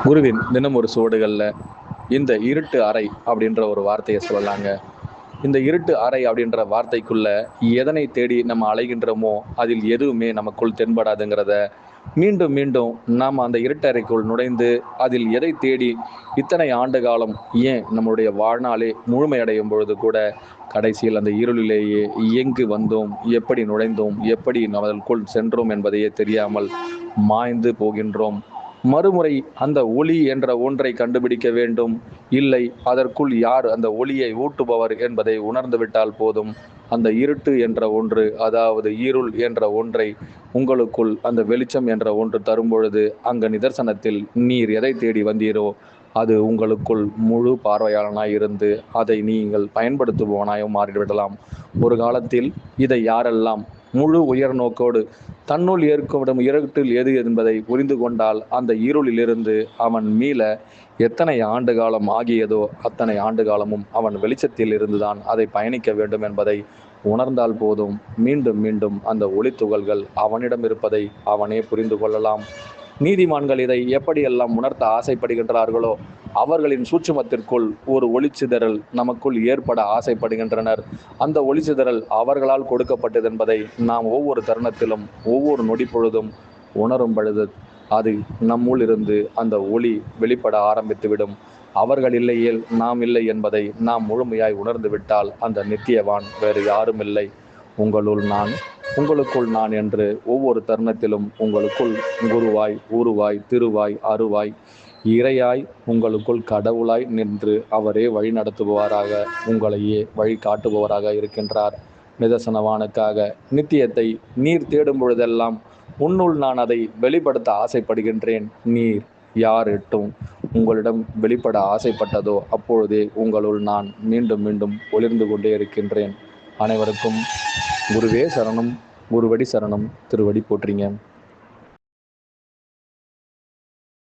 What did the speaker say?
குருவின் தினம் ஒரு சுவடுகளில் இந்த இருட்டு அறை அப்படின்ற ஒரு வார்த்தையை சொல்லலாங்க. இந்த இருட்டு அறை அப்படின்ற வார்த்தைக்குள்ள எதனை தேடி நம்ம அலைகின்றோமோ அதில் எதுவுமே நமக்குள் தென்படாதுங்கிறத மீண்டும் மீண்டும் நாம் அந்த இருட்டறைக்குள் நுழைந்து அதில் எதை தேடி இத்தனை ஆண்டு காலம் ஏன் நம்முடைய வாழ்நாளே முழுமையடையும் பொழுது கூட கடைசியில் அந்த இருளிலேயே எங்கு வந்தோம், எப்படி நுழைந்தோம், எப்படி அதற்குள் சென்றோம் என்பதையே தெரியாமல் மாய்ந்து போகின்றோம். மறுமுறை அந்த ஒளி என்ற ஒன்றை கண்டுபிடிக்க வேண்டும். இல்லை, அதற்குள் யார் அந்த ஒளியை ஊட்டுபவர் என்பதை உணர்ந்துவிட்டால் போதும். அந்த இருட்டு என்ற ஒன்று, அதாவது இருள் என்ற ஒன்றை உங்களுக்குள் அந்த வெளிச்சம் என்ற ஒன்று தரும்பொழுது அங்க நிதர்சனத்தில் நீர் எதை தேடி வந்தீரோ அது உங்களுக்குள் முழு பார்வையாளனாய் இருந்து அதை நீங்கள் பயன்படுத்துபவனாயும் மாறிவிடலாம். ஒரு காலத்தில் இதை யாரெல்லாம் முழு உயர் நோக்கோடு தன்னுள் ஏற்கப்படும் இருட்டில் எது என்பதை புரிந்து கொண்டால் அந்த இருளிலிருந்து அவன் மீள எத்தனை ஆண்டு காலம் ஆகியதோ அத்தனை ஆண்டு காலமும் அவன் வெளிச்சத்தில் இருந்துதான் அதை பயணிக்க வேண்டும் என்பதை உணர்ந்தால் போதும். மீண்டும் மீண்டும் அந்த ஒளித்துகள்கள் அவனிடம் இருப்பதை அவனே புரிந்து கொள்ளலாம். நீதிமான்கள் இதை எப்படியெல்லாம் உணர்த்த ஆசைப்படுகின்றார்களோ அவர்களின் சூட்சுமத்திற்குள் ஒரு ஒளிச்சிதறல் நமக்குள் ஏற்பட ஆசைப்படுகின்றனர். அந்த ஒளிச்சிதறல் அவர்களால் கொடுக்கப்பட்டது என்பதை நாம் ஒவ்வொரு தருணத்திலும் ஒவ்வொரு நொடி பொழுதும் உணரும் பொழுது அது நம்முள் இருந்து அந்த ஒளி வெளிப்பட ஆரம்பித்துவிடும். அவர்கள் இல்லையேல் நாம் இல்லை என்பதை நாம் முழுமையாய் உணர்ந்து விட்டால் அந்த நித்தியவான் வேறு யாரும் இல்லை, உங்களுள் நான், உங்களுக்குள் நான் என்று ஒவ்வொரு தருணத்திலும் உங்களுக்குள் குருவாய், உருவாய், திருவாய், அருவாய், இறையாய் உங்களுக்குள் கடவுளாய் நின்று அவரே வழி நடத்துபவராக, உங்களையே வழி காட்டுபவராக இருக்கின்றார். நிதர்சனவானுக்காக நித்தியத்தை நீர் தேடும் பொழுதெல்லாம் உன்னுள் நான் அதை வெளிப்படுத்த ஆசைப்படுகின்றேன். நீர் யார் எட்டும் உங்களிடம் வெளிப்பட ஆசைப்பட்டதோ அப்பொழுதே உங்களுள் நான் மீண்டும் மீண்டும் ஒளிர்ந்து கொண்டே இருக்கின்றேன். அனைவருக்கும் குருவே சரணம், குருவடி சரணம், திருவடி போற்றிங்க.